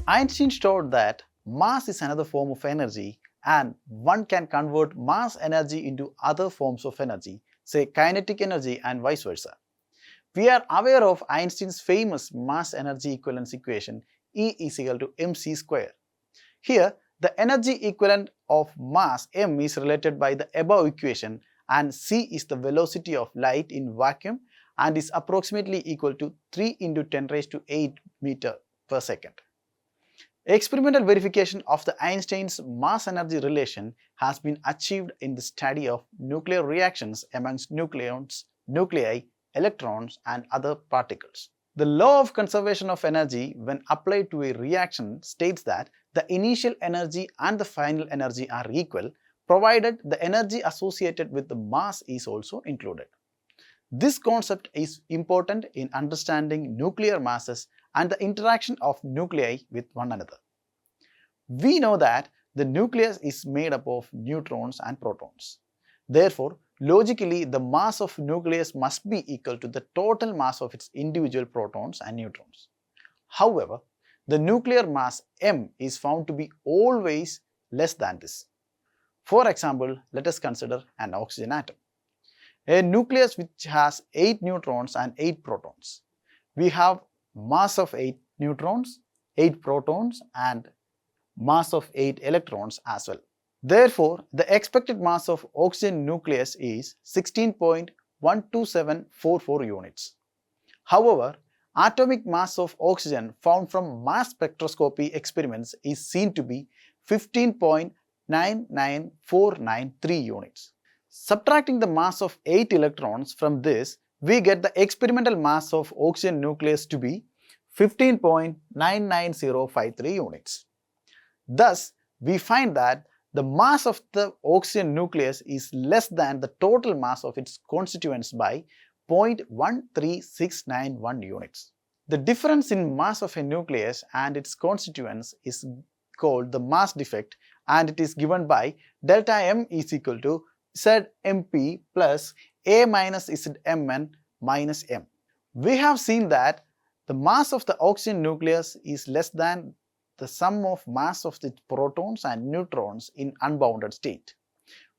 Einstein showed that mass is another form of energy and one can convert mass energy into other forms of energy, say kinetic energy and vice versa. We are aware of Einstein's famous mass energy equivalence equation E is equal to mc square. Here, the energy equivalent of mass m is related by the above equation and c is the velocity of light in vacuum and is approximately equal to 3 into 10 raised to 8 meter per second. Experimental verification of the Einstein's mass-energy relation has been achieved in the study of nuclear reactions amongst nucleons, nuclei, electrons and other particles. The law of conservation of energy when applied to a reaction states that the initial energy and the final energy are equal provided the energy associated with the mass is also included. This concept is important in understanding nuclear masses and the interaction of nuclei with one another. We know that the nucleus is made up of neutrons and protons. Therefore, logically, the mass of nucleus must be equal to the total mass of its individual protons and neutrons. However, the nuclear mass m is found to be always less than this. For example, let us consider an oxygen atom. A nucleus which has 8 neutrons and 8 protons. We have mass of 8 neutrons, 8 protons and mass of 8 electrons as well. Therefore, the expected mass of oxygen nucleus is 16.12744 units. However, atomic mass of oxygen found from mass spectroscopy experiments is seen to be 15.99493 units. Subtracting the mass of 8 electrons from this, we get the experimental mass of oxygen nucleus to be 15.99053 units. Thus, we find that the mass of the oxygen nucleus is less than the total mass of its constituents by 0.13691 units. The difference in mass of a nucleus and its constituents is called the mass defect and it is given by delta m is equal to Zmp plus A minus Zmn minus m. We have seen that the mass of the oxygen nucleus is less than the sum of mass of its protons and neutrons in unbounded state.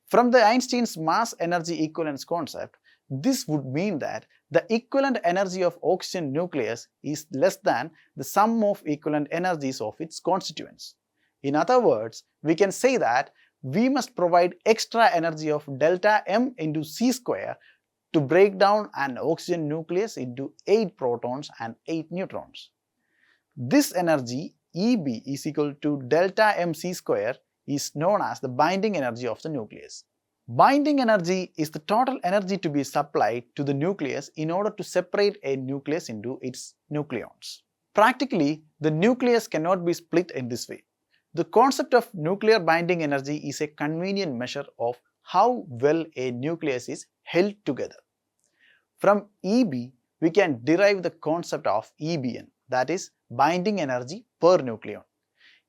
From the Einstein's mass energy equivalence concept, this would mean that the equivalent energy of oxygen nucleus is less than the sum of equivalent energies of its constituents. In other words, we can say that we must provide extra energy of delta m into c square to break down an oxygen nucleus into 8 protons and 8 neutrons. This energy Eb is equal to delta mc square is known as the binding energy of the nucleus. Binding energy is the total energy to be supplied to the nucleus in order to separate a nucleus into its nucleons. Practically, the nucleus cannot be split in this way. The concept of nuclear binding energy is a convenient measure of how well a nucleus is held together. From Eb, we can derive the concept of Ebn, that is, binding energy per nucleon.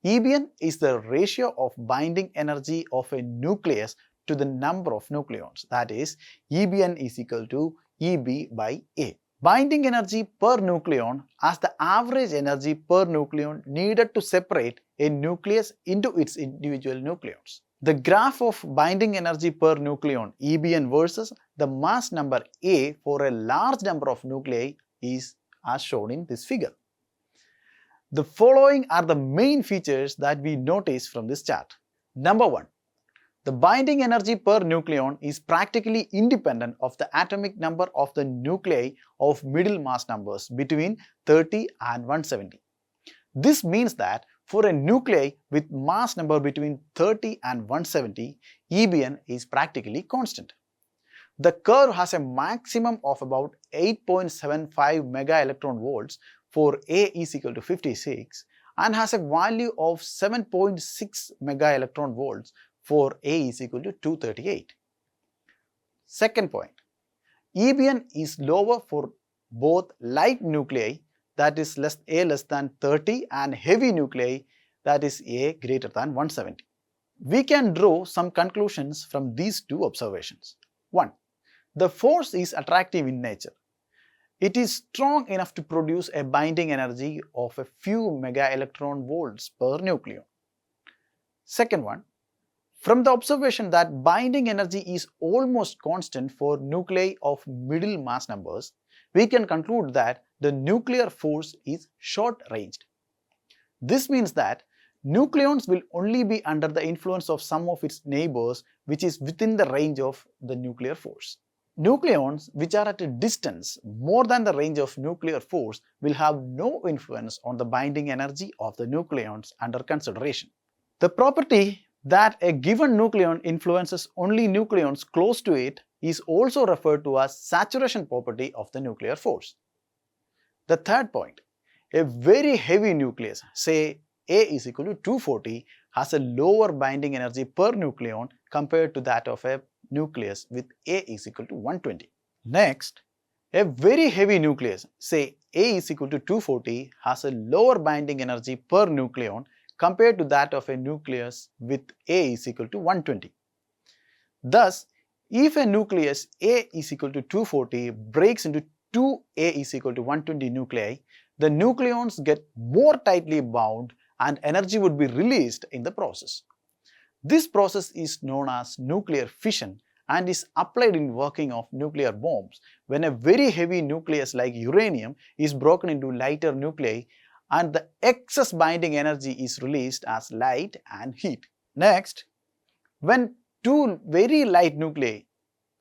Ebn is the ratio of binding energy of a nucleus to the number of nucleons, that is, Ebn is equal to Eb by A. Binding energy per nucleon as the average energy per nucleon needed to separate a nucleus into its individual nucleons. The graph of binding energy per nucleon Ebn versus the mass number A for a large number of nuclei is as shown in this figure. The following are the main features that we notice from this chart. Number 1. The binding energy per nucleon is practically independent of the atomic number of the nuclei of middle mass numbers between 30 and 170. This means that for a nuclei with mass number between 30 and 170, Ebn is practically constant. The curve has a maximum of about 8.75 mega electron volts for A is equal to 56 and has a value of 7.6 mega electron volts for A is equal to 238. Second point, Ebn is lower for both light nuclei, that is A less than 30, and heavy nuclei, that is A greater than 170. We can draw some conclusions from these two observations. 1. The force is attractive in nature. It is strong enough to produce a binding energy of a few mega electron volts per nucleon. Second one, from the observation that binding energy is almost constant for nuclei of middle mass numbers, we can conclude that the nuclear force is short-ranged. This means that nucleons will only be under the influence of some of its neighbors which is within the range of the nuclear force. Nucleons which are at a distance more than the range of nuclear force will have no influence on the binding energy of the nucleons under consideration. The property that a given nucleon influences only nucleons close to it is also referred to as saturation property of the nuclear force. The third point, a very heavy nucleus, say A is equal to 240, has a lower binding energy per nucleon compared to that of a nucleus with A is equal to 120. Next, a very heavy nucleus, say A is equal to 240, has a lower binding energy per nucleon compared to that of a nucleus with A is equal to 120. Thus, if a nucleus A is equal to 240 breaks into two A is equal to 120 nuclei, the nucleons get more tightly bound and energy would be released in the process. This process is known as nuclear fission and is applied in working of nuclear bombs when a very heavy nucleus like uranium is broken into lighter nuclei and the excess binding energy is released as light and heat. Next, when two very light nuclei,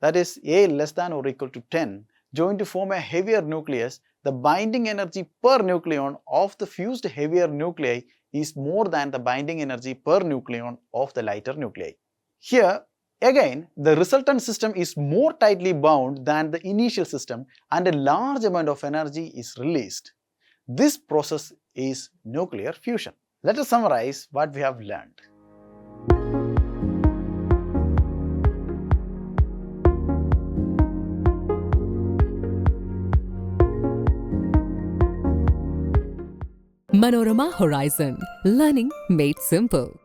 that is A less than or equal to 10, join to form a heavier nucleus, the binding energy per nucleon of the fused heavier nuclei is more than the binding energy per nucleon of the lighter nuclei. Here, again, the resultant system is more tightly bound than the initial system and a large amount of energy is released. This process is nuclear fusion. Let us summarize what we have learned. Manorama Horizon. Learning made simple.